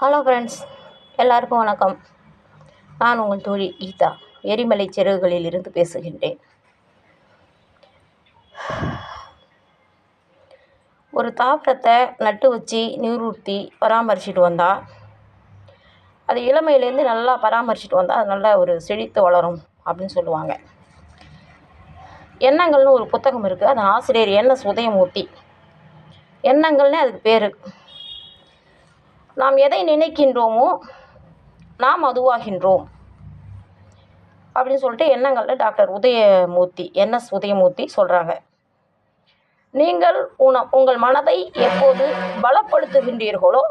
Hello friends, எல்லாருக்கும் வணக்கம். நான் உங்கள் தோழி கீதா, எரிமலை சிறகுகளில் இருந்து பேசுகின்றேன். ஒரு தாவரத்தை நட்டு வச்சு நீரூற்றி பராமரிச்சுட்டு வந்தால், அது இளமையிலேருந்து நல்லா பராமரிச்சுட்டு வந்தால் அது நல்லா ஒரு செழித்து வளரும் அப்படின்னு சொல்லுவாங்க. எண்ணங்கள்னு ஒரு புத்தகம் இருக்குது. அது ஆசிரியர் என்எஸ் உதயமூர்த்தி. எண்ணங்கள்னே அதுக்கு பேர். நாம் எதை நினைக்கின்றோமோ நாம் அதுவாகின்றோம் அப்படின்னு சொல்லிட்டு எண்ணங்களில் டாக்டர் என்எஸ் உதயமூர்த்தி சொல்கிறாங்க. நீங்கள் உங்கள் மனதை எப்போது பலப்படுத்துகின்றீர்களோ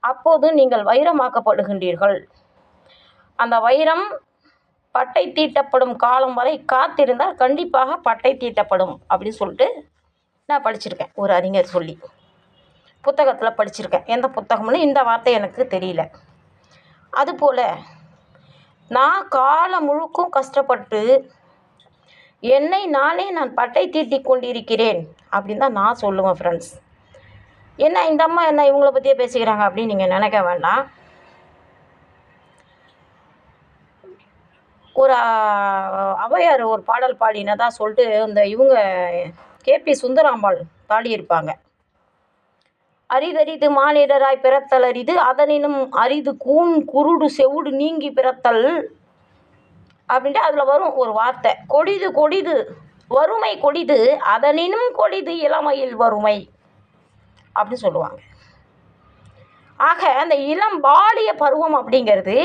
அப்போது நீங்கள் வைரமாக்கப்படுகின்றீர்கள். அந்த வைரம் பட்டை தீட்டப்படும் காலம் வரை காத்திருந்தால் கண்டிப்பாக பட்டை தீட்டப்படும் அப்படின்னு சொல்லிட்டு நான் படிச்சிருக்கேன். ஒரு அறிஞர் சொல்லி புத்தகத்தில் படிச்சிருக்கேன். எந்த புத்தகம்னு இந்த வார்த்தை எனக்கு தெரியல. அதுபோல் நான் காலம் முழுக்கும் கஷ்டப்பட்டு நான் பட்டை தீட்டி கொண்டிருக்கிறேன் அப்படின்னு தான் நான் சொல்லுவேன் ஃப்ரெண்ட்ஸ். என்ன இந்த அம்மா என்ன இவங்கள பற்றியே பேசிக்கிறாங்க அப்படின்னு நீங்கள் நினைக்க வேண்டாம். ஒரு ஔவையார் ஒரு பாடல் பாடினதா சொல்லிட்டு இந்த இவங்க கேபி சுந்தராம்பாள் பாடியிருப்பாங்க. அரிதரிது மானிடராய் பிறத்தல் அரிது, அதனினும் அரிது கூன் குருடு செவுடு நீங்கி பிறத்தல் அப்படின்ட்டு அதில் வரும் ஒரு வார்த்தை. கொடிது கொடிது வறுமை கொடிது, அதனினும் கொடிது இளமையில் வறுமை அப்படின்னு சொல்லுவாங்க. ஆக அந்த இளம் பாலிய பருவம் அப்படிங்கிறது,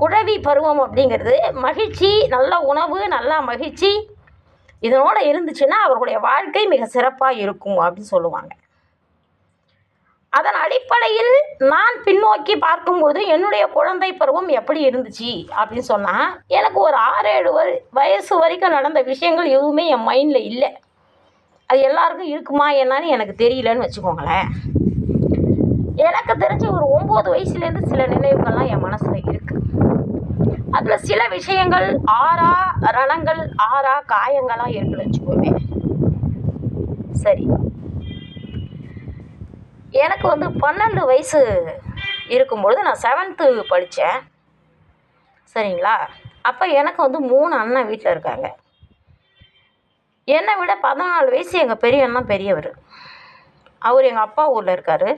குழவி பருவம் அப்படிங்கிறது மகிழ்ச்சி, நல்ல உணவு, நல்ல மகிழ்ச்சி இதனோட இருந்துச்சுன்னா அவர்களுடைய வாழ்க்கை மிக சிறப்பாக இருக்கும் அப்படின்னு சொல்லுவாங்க. அதன் அடிப்படையில் நான் பின்னோக்கி பார்க்கும்போது என்னுடைய குழந்தை பருவம் எப்படி இருந்துச்சு அப்படின்னு சொன்னால், எனக்கு ஒரு 6-7 வயசு வரைக்கும் நடந்த விஷயங்கள் எதுவுமே என் மைண்டில் இல்லை. அது எல்லாருக்கும் இருக்குமா என்னன்னு எனக்கு தெரியலன்னு வச்சுக்கோங்களேன். எனக்கு தெரிஞ்ச ஒரு 9 வயசுலேருந்து சில நினைவுகள்லாம் என் மனசில் இருக்குது. அதில் சில விஷயங்கள் ஆறா ரணங்கள், ஆறா காயங்களாக இருக்குன்னு வச்சுக்கோங்க. சரி, எனக்கு 12 வயசு இருக்கும்பொழுது நான் 7th படித்தேன். சரிங்களா? அப்போ எனக்கு 3 அண்ணன் வீட்டில் இருக்காங்க. என்னை விட 14 வயசு எங்கள் பெரிய அண்ணன் பெரியவர். அவர் எங்கள் அப்பா ஊரில் இருக்கார்.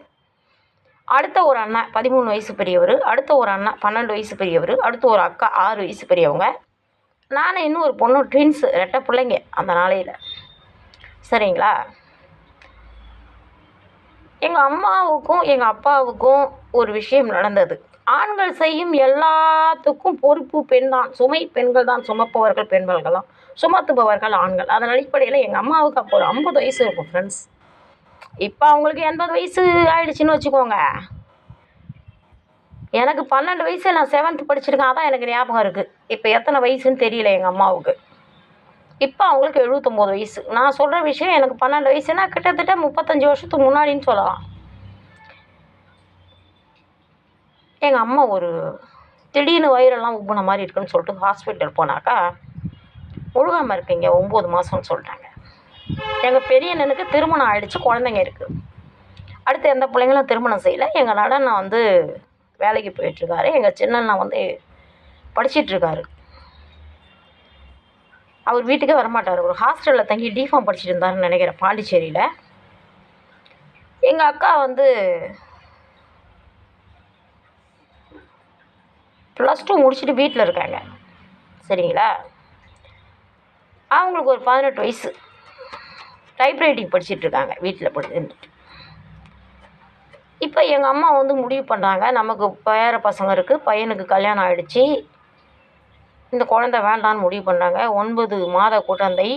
அடுத்த ஒரு அண்ணன் 13 வயசு பெரியவர். அடுத்த ஒரு அண்ணன் 12 வயசு பெரியவர். அடுத்த ஒரு அக்கா 6 வயசு பெரியவங்க. நான் இன்னும் ஒரு பொண்ணு, ட்வின்ஸு, 2 பிள்ளைங்க அந்த நாளையில். சரிங்களா? எங்கள் அம்மாவுக்கும் எங்கள் அப்பாவுக்கும் ஒரு விஷயம் நடந்தது. ஆண்கள் செய்யும் எல்லாத்துக்கும் பொறுப்பு பெண் தான், சுமை பெண்கள் தான், சுமப்பவர்கள் பெண்கள் தான், சுமத்துபவர்கள் ஆண்கள். அதன் அடிப்படையில் எங்கள் அம்மாவுக்கு அப்போ ஒரு 50 வயசு இருக்கும் ஃப்ரெண்ட்ஸ். இப்போ அவங்களுக்கு 80 வயசு ஆயிடுச்சுன்னு வச்சுக்கோங்க. எனக்கு 12 வயசு, நான் 7th படிச்சிருக்கேன். அதான் எனக்கு ஞாபகம் இருக்குது. இப்போ எத்தனை வயசுன்னு தெரியல எங்கள் அம்மாவுக்கு. இப்போ அவங்களுக்கு 79 வயசு. நான் சொல்கிற விஷயம் எனக்கு 12 வயசுனா கிட்டத்தட்ட 35 வருஷத்துக்கு முன்னாடின்னு சொல்லலாம். எங்கள் அம்மா ஒரு திடீர்னு வயிறெல்லாம் உப்புன மாதிரி இருக்குன்னு சொல்லிட்டு ஹாஸ்பிட்டல் போனாக்கா, ஒழுகாமல் இருக்கீங்க 9 மாதம்னு சொல்லிட்டாங்க. எங்கள் பெரிய அண்ணனுக்கு திருமணம் ஆகிடுச்சு, குழந்தைங்க இருக்குது. அடுத்து எந்த பிள்ளைங்களும் திருமணம் செய்யலை. எங்கள் நடனம் வேலைக்கு போயிட்டுருக்காரு. எங்கள் சின்னண்ணா படிச்சிட்ருக்காரு. அவர் வீட்டுக்கே வரமாட்டார். ஒரு ஹாஸ்டலில் தங்கி டிஃபார்ம் படிச்சுட்டு இருந்தாருன்னு நினைக்கிறேன், பாண்டிச்சேரியில். எங்கள் அக்கா +2 முடிச்சுட்டு வீட்டில் இருக்காங்க. சரிங்களா? அவங்களுக்கு ஒரு 18 வயசு. டைப்ரைட்டிங் படிச்சிட்ருக்காங்க வீட்டில் இருந்துட்டு. இப்போ எங்கள் அம்மா முடிவு பண்ணுறாங்க, நமக்கு பேர பசங்க இருக்குது, பையனுக்கு கல்யாணம் ஆகிடுச்சி, இந்த குழந்தை வேண்டான்னு முடிவு பண்ணுறாங்க. 9 மாத குழந்தை.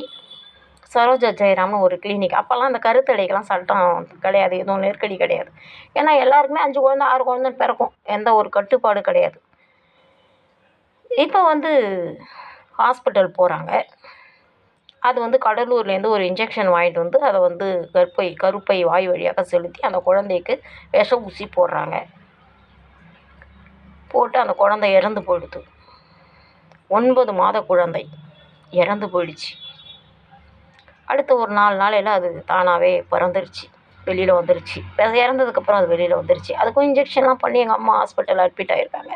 சரோஜா ஜெயராம்னு ஒரு கிளினிக். அப்போல்லாம் அந்த கருத்தடைக்கெல்லாம் சட்டம் கிடையாது, எதுவும் நெருக்கடி கிடையாது. ஏன்னா எல்லாருக்குமே 5 குழந்தை 6 குழந்தைன்னு பிறக்கும், எந்த ஒரு கட்டுப்பாடு கிடையாது. இப்போ ஹாஸ்பிட்டல் போகிறாங்க. அது கடலூர்லேருந்து ஒரு இன்ஜெக்ஷன் வாங்கிட்டு அதை கருப்பை வாய் வழியாக செலுத்தி அந்த குழந்தைக்கு விஷ ஊசி போடுறாங்க. போட்டு அந்த குழந்தை இறந்து போயிடுது. 9 மாத குழந்தை இறந்து போயிடுச்சு. அடுத்த ஒரு 4 நாளையில் அது தானாகவே பிறந்துருச்சு. வெளியில் வந்துருச்சு. இறந்ததுக்கப்புறம் அது வெளியில் வந்துருச்சு. அதுக்கும் இன்ஜெக்ஷன்லாம் பண்ணி எங்கள் அம்மா ஹாஸ்பிட்டலில் அட்மிட் ஆகியிருக்காங்க.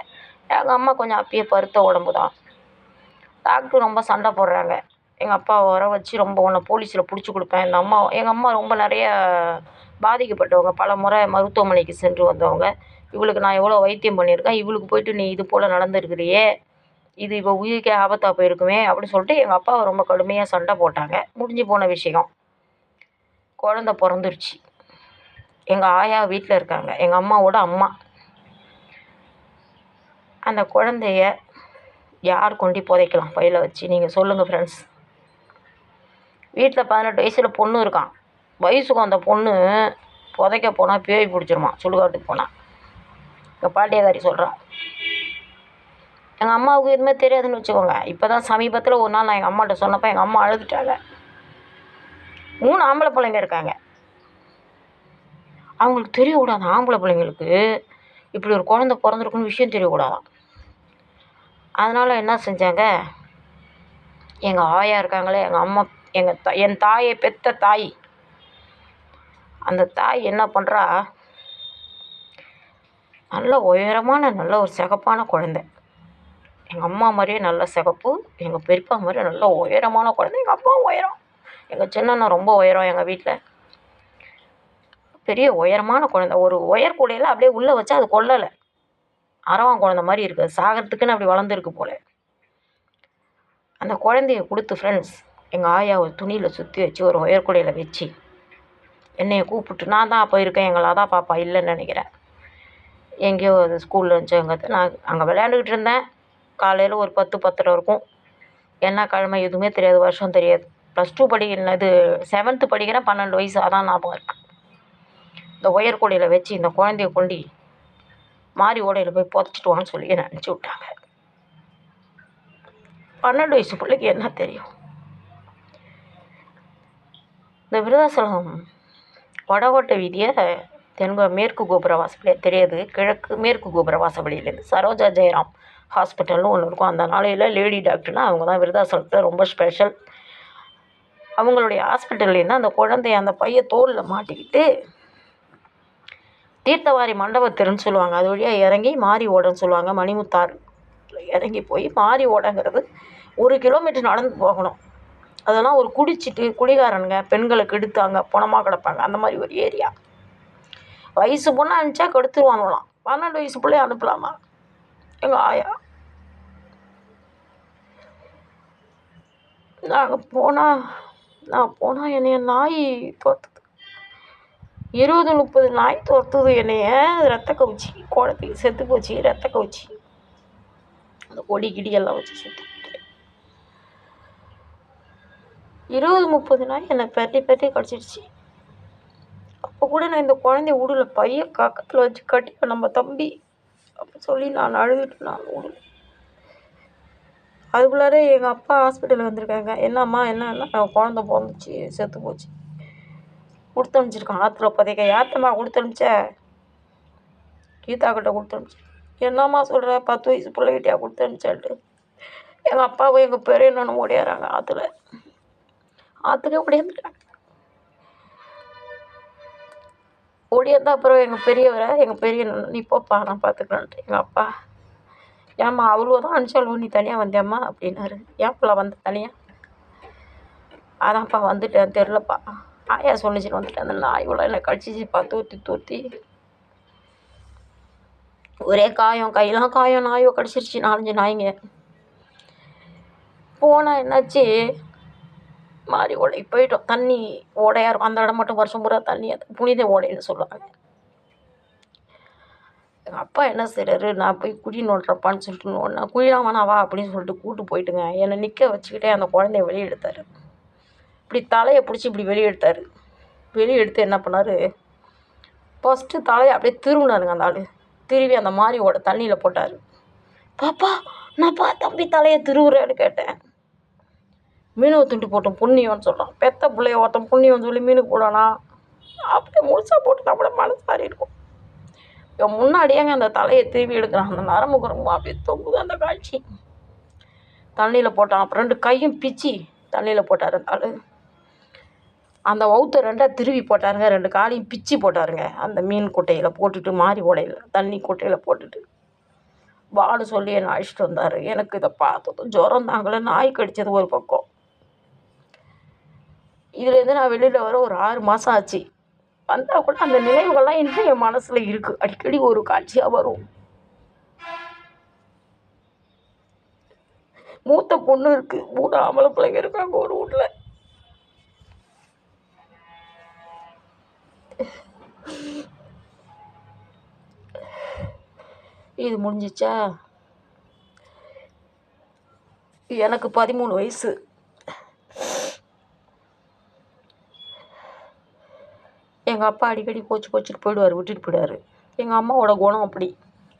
எங்கள் அம்மா கொஞ்சம் அப்பயே பருத்த உடம்பு தான். டாக்டர் ரொம்ப சண்டை போடுறாங்க. எங்கள் அப்பாவை வர வச்சு ரொம்ப உன்னை போலீஸில் பிடிச்சி கொடுப்பேன். எங்கள் அம்மா ரொம்ப நிறைய பாதிக்கப்பட்டவங்க, பல முறை மருத்துவமனைக்கு சென்று வந்தவங்க. இவளுக்கு நான் எவ்வளோ வைத்தியம் பண்ணியிருக்கேன், இவளுக்கு போயிட்டு நீ இது போல் நடந்துருக்கிறியே, இது இப்போ உயிருக்கே ஆபத்தாக போயிருக்குமே அப்படின்னு சொல்லிட்டு எங்கள் அப்பாவை ரொம்ப கடுமையாக சண்டை போட்டாங்க. முடிஞ்சு போன விஷயம். குழந்த பிறந்துருச்சு. எங்கள் ஆயா வீட்டில் இருக்காங்க, எங்கள் அம்மாவோட அம்மா. அந்த குழந்தைய யார் கொண்டு புதைக்கலாம் பையில் வச்சு? நீங்கள் சொல்லுங்கள் ஃப்ரெண்ட்ஸ். வீட்டில் 18 வயசில் பொண்ணு இருக்கான். வயசுக்கு அந்த பொண்ணு புதைக்க போனால் பேய் பிடிச்சிருமா சுடுகாட்டுக்கு போனால். எங்கள் பாட்டியக்காரி சொல்கிறான். எங்கள் அம்மாவுக்கு எதுவுமே தெரியாதுன்னு வச்சுக்கோங்க. இப்போ தான் சமீபத்தில் ஒரு நாள் நான் எங்கள் அம்மாட்ட சொன்னப்போ எங்கள் அம்மா அழுதுட்டாங்க. 3 ஆம்பளை பிள்ளைங்க இருக்காங்க. அவங்களுக்கு தெரியக்கூடாது, ஆம்பளை பிள்ளைங்களுக்கு இப்படி ஒரு குழந்த பிறந்திருக்குன்னு விஷயம் தெரியக்கூடாதான். அதனால் என்ன செஞ்சாங்க, எங்கள் ஆயா இருக்காங்களே, எங்கள் அம்மா, என் தாயை பெற்ற தாய், அந்த தாய் என்ன பண்ணுறா, நல்ல உயரமான நல்ல ஒரு சிகப்பான குழந்தை. எங்கள் அம்மா மாதிரியே நல்ல சிகப்பு, எங்கள் பெரியப்பா மாதிரியே நல்ல உயரமான குழந்தை. எங்கள் அப்பாவும் உயரம், எங்கள் சின்னண்ணா ரொம்ப உயரம். எங்கள் வீட்டில் பெரிய உயரமான குழந்தை. ஒரு உயர்கூடையில் அப்படியே உள்ளே வச்சா அது கொல்லலை, அரவான் குழந்தை மாதிரி இருக்குது. சாகிறதுக்குன்னு அப்படி வளர்ந்துருக்கு போல். அந்த குழந்தைய கொடுத்து ஃப்ரெண்ட்ஸ், எங்கள் ஆயா ஒரு துணியில் சுற்றி வச்சு ஒரு உயர்கூடையில் வச்சு என்னையை கூப்பிட்டு, நான் தான் அப்போ இருக்கேன், எங்களை அதான் பாப்பா இல்லைன்னு நினைக்கிறேன், எங்கேயோ அது ஸ்கூலில் இருந்துச்சு. நான் அங்கே விளையாண்டுக்கிட்டு இருந்தேன். காலையில் ஒரு 10-10:30 இருக்கும். என்ன கிழமை எதுவுமே தெரியாது, வருஷம் தெரியாது. +2 படிக்கிறேன், இது 7th படிக்கிறேன், 12 வயசு, அதான் ஞாபகம் இருக்குது. இந்த உயர்கூடையில் வச்சு இந்த குழந்தைய கொண்டு மாறி ஓடையில் போய் புதைச்சிட்டு வான்னு சொல்லி என்னை அனுப்பிச்சி விட்டாங்க. 12 வயசு பிள்ளைக்கு என்ன தெரியும்? இந்த விருதாசலம் வடகோட்டை வீதியை மேற்கு கோபுர வாசப்படியே தெரியாது, மேற்கு கோபுர வாசப்படியிலேருந்து சரோஜா ஜெயராம் ஹாஸ்பிட்டல்னு ஒன்று இருக்கும். அந்த நாளையில் லேடி டாக்டர்னால் அவங்க தான் விருதாசலத்தில் ரொம்ப ஸ்பெஷல். அவங்களுடைய ஹாஸ்பிட்டல்லேருந்து அந்த குழந்தைய அந்த பைய தோளில் மாட்டிக்கிட்டு தீர்த்தவாரி மண்டபத்திருன்னு சொல்லுவாங்க, அது வழியாக இறங்கி மாறி ஓடன்னு சொல்லுவாங்க. மணிமுத்தாறு இறங்கி போய் மாறி ஓடங்கிறது 1 கிலோமீட்டர் நடந்து போகணும். அதெல்லாம் ஒரு குடிகாரனுங்க பெண்களை கெடுத்து அங்கே பணமாக கிடப்பாங்க, அந்த மாதிரி ஒரு ஏரியா. வயசு பொண்ணாக அனுப்பிச்சா கெடுத்துருவானுலாம். 12 வயசு பிள்ளைய அனுப்பலாமா? எங்கள் ஆயா. நான் போனால் என்னைய நாய் தோற்றுது, 20-30 நாய் தோற்றுது என்னைய. ரத்த கவுச்சி, குழந்தை செத்து போச்சு, ரத்த கவுச்சி, அந்த கொடி கிடியெல்லாம் வச்சு சுற்றிக்கிட்டு 20-30 நாய் என்னை பெட்டி கடிச்சிடுச்சு. அப்போ கூட நான் இந்த குழந்தைய விடல, பைய கக்கத்தில் வச்சு கட்டி நம்ம தம்பி அப்போ சொல்லி நான் அழுதுட்டு நான் விடல. அதுக்குள்ளார எங்கள் அப்பா ஹாஸ்பிட்டலுக்கு வந்திருக்காங்க. என்னம்மா என்ன குழந்த பிறந்துச்சு, செத்து போச்சு, கொடுத்து அனுப்பிச்சிருக்கான் ஆற்றுல புதைக்க. யார்த்தம்மா கொடுத்து அனுப்பிச்ச? கீதாக்கிட்ட கொடுத்து அனுப்பிச்சு. என்னம்மா சொல்கிற, 10 வயசு பிள்ளைகிட்டயா கொடுத்து அனுப்பிச்சாட்டு? எங்கள் அப்பாவும் எங்கள் பேரும் என்னென்னு ஓடியாராங்க ஆற்றுக்கே ஓடியாந்துட்டாங்க. ஓடியாந்தா அப்புறம் எங்கள் பெரிய நீ போப்பா நான் பார்த்துக்கிறேன்ட்டு. எங்கள் அப்பா, ஏம்மா அவ்வளோ தான் அனுப்பிச்சாலும் நீ தனியாக வந்தியாம்மா அப்படின்னாரு. ஏன்ப்பா வந்த தனியாக? அதான்ப்பா வந்துட்டேன், தெரிலப்பா, ஆயா சொன்னிச்சின்னு வந்துட்டேன். அந்த நாய்வளை என்னை கடிச்சிச்சுப்பா, தூத்தி ஒரே காயம், கையெல்லாம் காயம், நாயோ கடிச்சிருச்சு, 4-5 நாய்ங்க. போனால் என்னாச்சு, மாறி ஓடைக்கு போயிட்டோம். தண்ணி ஓடையாக இருக்கும் அந்த இடம் மட்டும், வருஷம் பூரா தண்ணி, அது புனித ஓடைன்னு சொல்லுவாங்க. எங்கள் அப்பா என்ன செய்கிறாரு, நான் போய் குழி நோண்டுறப்பான்னு சொல்லிட்டு நோண்டினா, குழிலாம் வேணாம் வா அப்படின்னு சொல்லிட்டு கூப்பிட்டு போயிட்டுங்க என்னை நிற்க வச்சுக்கிட்டே அந்த குழந்தைய வெளியே எடுத்தார். இப்படி தலையை பிடிச்சி இப்படி வெளியே எடுத்தார். வெளியே எடுத்து என்ன பண்ணார், ஃபஸ்ட்டு தலையை அப்படியே திருவினாருங்க. அந்த ஆள் திருவி அந்த மாதிரி தண்ணியில் போட்டார். பாப்பா நான்ப்பா தம்பி தலையை திருவுறேன்னு கேட்டேன். மீனவை துண்டு போட்டோம் புண்ணியம்னு சொல்கிறான். பெத்த பிள்ளைய ஒருத்தன் புண்ணியம்னு சொல்லி மீனுக்கு போடானா, அப்படியே முழுசாக போட்டு நம்மள மனசாரி இருக்கும். இவன் முன்னாடியேங்க அந்த தலையை திருவி எடுக்கிறான். அந்த நரம்பு குரம்பு அப்படியே தொங்குது அந்த காட்சி. தண்ணியில் போட்டான். அப்புறம் 2 கையும் பிச்சு தண்ணியில் போட்டார் அந்த ஆள். அந்த வவுத்த 2ஆக திருவி போட்டாருங்க. 2 காலையும் பிச்சு போட்டாருங்க. அந்த மீன் குட்டையில் போட்டுட்டு, மாறி ஓடையில் தண்ணி குட்டையில் போட்டுட்டு வான்னு சொல்லி என்னை அழைச்சிட்டு வந்தார். எனக்கு இதை பார்த்ததும் ஜுரம் தாங்கலை. நாய் கடித்தது ஒரு பக்கம். இதுலேருந்து நான் வெளியில் வர ஒரு 6 மாதம் ஆச்சு. வந்தால் கூட அந்த நினைவுகள்லாம் இன்னும் என் மனசில் இருக்குது. அடிக்கடி ஒரு காட்சியாக வரும். மூத்த பொண்ணு இருக்குது, 3 ஆம்பளை பிள்ளைங்க இருக்காங்க ஒரு வீட்டில். இது முடிஞ்சிச்சா? எனக்கு 13 வயசு. எங்கள் அப்பா அடிக்கடி கோச்சிட்டு போயிடுவார், விட்டுட்டு போயிடுவார். எங்கள் அம்மாவோட குணம் அப்படி.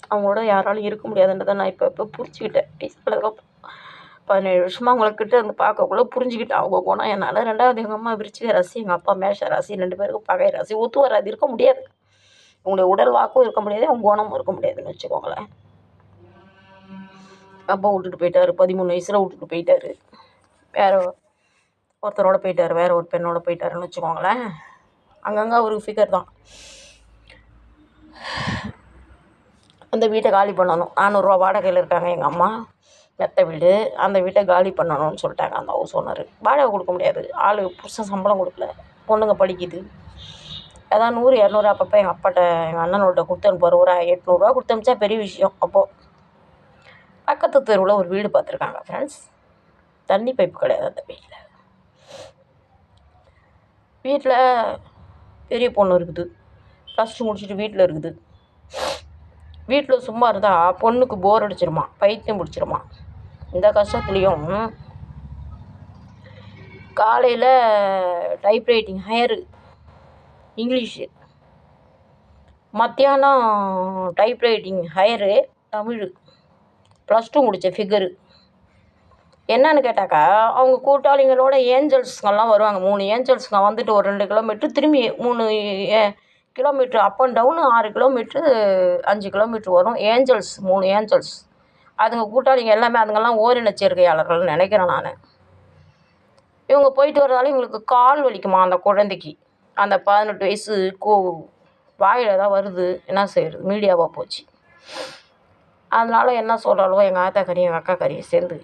அவங்களோட யாராலும் இருக்க முடியாதுன்றதை நான் இப்போ புரிஞ்சுக்கிட்டேன். 17 வருஷமாக அவங்கக்கிட்ட இருந்து பார்க்கக்குள்ள புரிஞ்சுக்கிட்டேன் அவங்க குணம் என்னால். 2வது எங்கள் அம்மா விருச்சிக ராசி, எங்கள் அப்பா மேஷ ராசி. 2 பேருக்கும் பகை ராசி. ஒத்து வராது, இருக்க முடியாது. உங்களுடைய உடல் வாக்கும் இருக்க முடியாது, அவங்க குணமும் இருக்க முடியாதுன்னு வச்சுக்கோங்களேன். அப்பா விட்டுட்டு போயிட்டார். 13 வயசில் விட்டுட்டு போயிட்டார். வேறு ஒருத்தரோட போயிட்டார், வேறு ஒரு பெண்ணோட போயிட்டாருன்னு வச்சுக்கோங்களேன். அங்கங்கே ஒரு ஃபிகர் தான். அந்த வீட்டை காலி பண்ணணும். 400 ரூபா வாடகையில் இருக்காங்க எங்கள் அம்மா. மெத்த வீடு. அந்த வீட்டை காலி பண்ணணும்னு சொல்லிட்டாங்க அந்த ஹவுஸ் ஓனர். வாடகை கொடுக்க முடியாது. ஆள் புருஷன் சம்பளம் கொடுக்கல. பொண்ணுங்க படிக்குது. அதான் 100 200 அப்பப்போ எங்கள் அப்பாட்ட எங்கள் அண்ணனோட கொடுத்து அனுப்புவார். ஒரு 800 ரூபா கொடுத்து அனுப்பிச்சா பெரிய விஷயம். அப்போது பக்கத்து தெருவில் ஒரு வீடு பார்த்துருக்காங்க ஃப்ரெண்ட்ஸ். தண்ணி பைப்பு கிடையாது அந்த வீட்டில். வீட்டில் பெரிய பொண்ணு இருக்குது. +2 முடிச்சுட்டு வீட்டில் இருக்குது. வீட்டில் சும்மா இருந்தால் பொண்ணுக்கு போர் அடிச்சிருமா, பைத்தியம் பிடிச்சிருமா. இந்த கஷ்டத்துலேயும் காலையில் டைப்ரைட்டிங் ஹையரு இங்கிலீஷு, மத்தியானம் டைப்ரைட்டிங் ஹையரு தமிழ். +2 முடித்த ஃபிகரு. என்னன்னு கேட்டாக்கா, அவங்க கூட்டாளிங்களோட ஏஞ்சல்ஸுங்கெல்லாம் வருவாங்க. 3 ஏஞ்சல்ஸுங்க வந்துட்டு ஒரு 2 கிலோமீட்ரு, திரும்பி 3 kilometre up and down, 6 kilometre 5 kilometre வரும். Angels 3 angels. அதுங்க கூட்டாளிங்க எல்லாமே அதுங்கெல்லாம் ஓரின சேர்க்கையாளர்கள்னு நினைக்கிறேன் நான். இவங்க போயிட்டு வரதால இவங்களுக்கு கால் வலிக்குமா அந்த குழந்தைக்கு. அந்த 18 வயசு வாயில் தான் வருது, என்ன செய்கிறது, மீடியாவாக போச்சு. அதனால் என்ன சொல்கிறாலோ எங்கள் ஆத்தாக்காரியும் எங்கள் அக்காக்காரியும் சேர்ந்து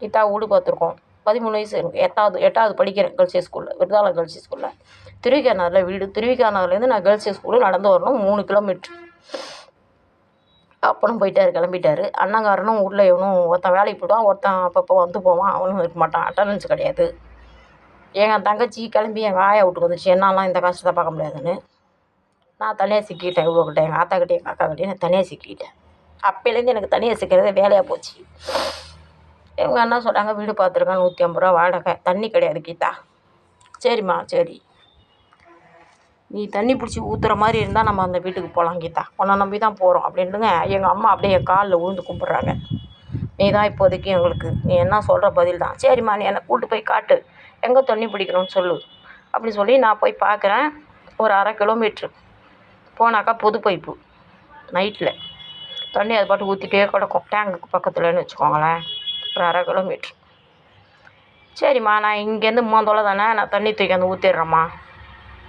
இத்தா வீடு பார்த்துருக்கோம். 13 வயசு எனக்கு. 8வது படிக்கிறேன் கேர்ள்ஸ் ஸ்கூலில், விருதாலம் கேர்ள்ஸ் ஸ்கூலில். திருவிக்கா நகரில் வீடு. திருவிக்கா நகர்லேருந்து நான் கேர்ள்ஸ் ஸ்கூலில் நடந்து வரணும் 3 கிலோமீட்ரு. அப்பனும் போயிட்டார், கிளம்பிட்டார். அண்ணங்காரனும் ஊரில் இவனும் ஒருத்தன் வேலைக்கு போய்டுவான், ஒருத்தன் அப்பப்போ வந்து போவான். அவனும் இருக்க மாட்டான், அட்டண்டன்ஸ் கிடையாது. எங்கள் தங்கச்சி கிளம்பி எங்கள் ஆயா வீட்டுக்கு வந்துச்சு. என்னாலாம் இந்த கஷ்டத்தை பார்க்க முடியாதுன்னு நான் தனியாக சிக்கிக்கிட்டேன். இவ்வளோக்கிட்ட எங்கள் ஆத்தாக்கிட்டே எங்கள் அக்காக்கிட்டே நான் தனியாக சிக்கிக்கிட்டேன். அப்போலேருந்து எனக்கு தனியாக சிக்கிறதே வேலையாக போச்சு. இவங்க என்ன சொல்கிறாங்க, வீடு பார்த்துருக்கேன், 150 ரூபா வாடகை, தண்ணி கிடையாது கீதா. சரிம்மா சரி, நீ தண்ணி பிடிச்சி ஊற்றுற மாதிரி இருந்தால் நம்ம அந்த வீட்டுக்கு போகலாம் கீதா, உன்னை நம்பி தான் போகிறோம் அப்படின்ட்டுங்க. எங்கள் அம்மா அப்படியே என் காலில் விழுந்து கும்பிட்றாங்க. நீ தான் இப்போதைக்கு எங்களுக்கு, நீ என்ன சொல்கிற பதில் தான். சரிம்மா, நீ என்னை கூப்பிட்டு போய் காட்டு, எங்கே தண்ணி பிடிக்கணும்னு சொல்லு அப்படி சொல்லி நான் போய் பார்க்குறேன். ஒரு 1/2 கிலோமீட்ரு போனாக்கா பொது பைப்பு. நைட்டில் தண்ணி அது பாட்டு ஊற்றிட்டே கிடக்கும், டேங்குக்கு பக்கத்துலன்னு வச்சுக்கோங்களேன். ஒரு 1/2 கிலோமீட்ரு. சரிம்மா, நான் இங்கேருந்து மூந்தோலை தானே, நான் தண்ணி தூக்கி வந்து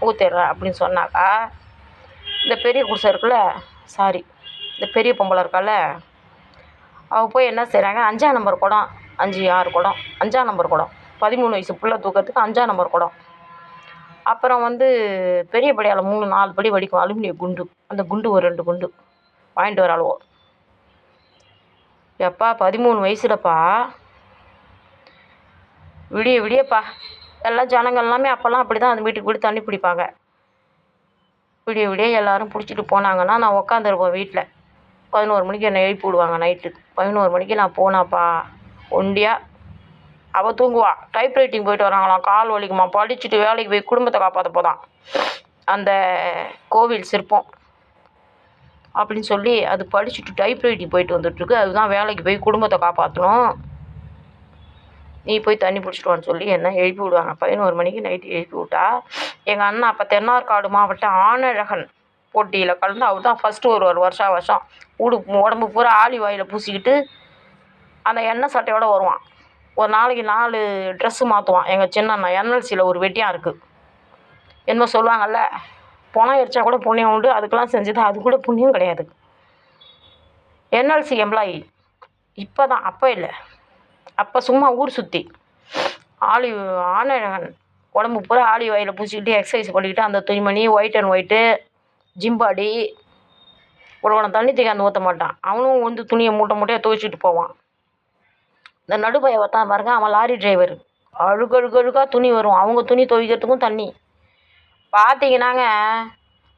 ஊற்றிடுறேன் அப்படின்னு சொன்னாக்கா, இந்த பெரிய குடிசை இருக்குல்ல, இந்த பெரிய பொம்பளை இருக்கால, அவள் போய் என்ன செய்கிறாங்க, 5ஆம் நம்பர் குடம், 5 6 குடம், 5ஆம் நம்பர் குடம், 13 வயசு புள்ள தூக்கிறதுக்கு 5ஆம் நம்பர் குடம். அப்புறம் பெரிய படியால் 3 4 படி வடிக்கும் அலுமினிய குண்டு. அந்த குண்டு ஒரு 2 குண்டு வாங்கிட்டு வர அளவோ. எப்பா 13 வயசுலப்பா, விடியப்பா எல்லாம் ஜனங்கள் எல்லாமே அப்போல்லாம் அப்படி தான் அந்த வீட்டுக்கு வீடு தண்ணி பிடிப்பாங்க. விடிய எல்லோரும் பிடிச்சிட்டு போனாங்கன்னா நான் உக்காந்துருப்பேன் வீட்டில். 11 மணிக்கு என்னை எழுப்பி விடுவாங்க நைட்டு. 11 மணிக்கு நான் போனாப்பா ஒண்டியாக. அவள் தூங்குவா, டைப்ரைட்டிங் போயிட்டு வராங்களாம், கால் வலிக்குமா, படிச்சுட்டு வேலைக்கு போய் குடும்பத்தை காப்பாற்ற போதான் அந்த கோவில் சிற்பம் அப்படின்னு சொல்லி அது படிச்சுட்டு டைப்ரைட்டிங் போயிட்டு வந்துட்டுருக்கு. அதுதான் வேலைக்கு போய் குடும்பத்தை காப்பாற்றணும், நீ போய் தண்ணி பிடிச்சிட்டு சொல்லி என்ன எழுப்பி விடுவாங்க. 11 மணிக்கு நைட்டு எழுப்பி விட்டா, எங்கள் அண்ணன் அப்போ தென்னார்காடு மாவட்ட ஆணழகன் போட்டியில் கலந்து அவர் தான் ஃபஸ்ட்டு ஒரு வருஷம் உடம்பு பூரா ஆலிவ் ஆயிலை பூசிக்கிட்டு அந்த எண்ணெய் சட்டையோடு வருவான். ஒரு நாளைக்கு 4 ட்ரெஸ்ஸு மாற்றுவான் எங்கள் சின்னண்ணா. என்எல்சியில் ஒரு வெட்டியான் இருக்குது. என்னமோ சொல்லுவாங்கள்ல, பணம் எரிச்சா கூட புண்ணியம் உண்டு, அதுக்கெல்லாம் செஞ்சது அது கூட புண்ணியம் கிடையாது. NLC employee. இப்போ தான், அப்போ இல்லை. அப்போ சும்மா ஊர் சுற்றி ஆலிவ் ஆனழகன் உடம்பு பூரா ஆலிவ் ஆயிலை பூசிக்கிட்டு எக்ஸசைஸ் பண்ணிக்கிட்டு அந்த துணிமணி white and white gym body. ஒருவனை தண்ணி தூக்காந்து ஊற்ற மாட்டான். அவனும் வந்து துணியை மூட்டை மூட்டையாக துவைச்சிட்டு போவான். இந்த நடுப்பைய ஒருத்தான் பாருங்க, அவன் லாரி டிரைவர். அழுகழுகழுகா துணி வரும். அவங்க துணி துவைக்கிறதுக்கும் தண்ணி பார்த்தீங்கன்னாங்க.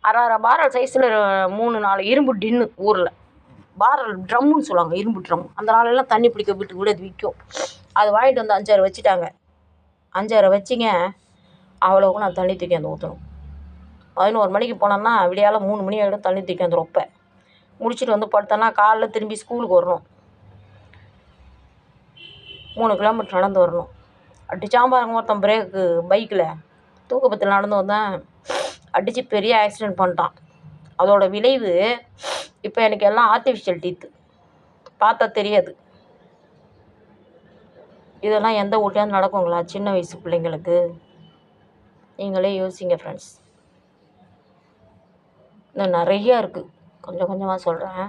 அரை அரை பாரல் சைஸில் 3-4 இரும்பு டின்னு ஊரில் பாரல் ட்ரம்முன்னு சொல்லுவாங்க, இரும்பு ட்ரம். அந்த நாளெல்லாம் தண்ணி பிடிக்க வீட்டுக்கு கூட அது விற்கும். அது வாங்கிட்டு வந்து 5-6 வச்சுட்டாங்க. 5-6 வச்சிங்க. அவ்வளோவுக்கு நான் தண்ணி தூக்கி அந்த ஊற்றணும். 11 மணிக்கு போனோம்னா விடியால 3 மணி ஆகிடும் தண்ணி தூக்கி அந்த ரொப்பை முடிச்சுட்டு வந்து படுத்தோன்னா காலைல திரும்பி ஸ்கூலுக்கு வரணும். 3 கிலோமீட்டர் நடந்து வரணும். அடிச்சான் பாருங்க ஒருத்தன் பிரேக்கு பைக்கில். தூக்கத்தில் நடந்து வந்தேன், அடித்து பெரிய ஆக்சிடெண்ட் பண்ணிட்டான். அதோட விளைவு இப்போ எனக்கு எல்லாம் ஆர்டிஃபிஷியல் டீத்து. பார்த்தா தெரியாது. இதெல்லாம் எந்த வீட்லையாவது நடக்குங்களா சின்ன வயசு பிள்ளைங்களுக்கு? நீங்களே யோசிங்க ஃப்ரெண்ட்ஸ். இன்னும் நிறையா இருக்குது, கொஞ்சம் கொஞ்சமாக சொல்கிறேன்.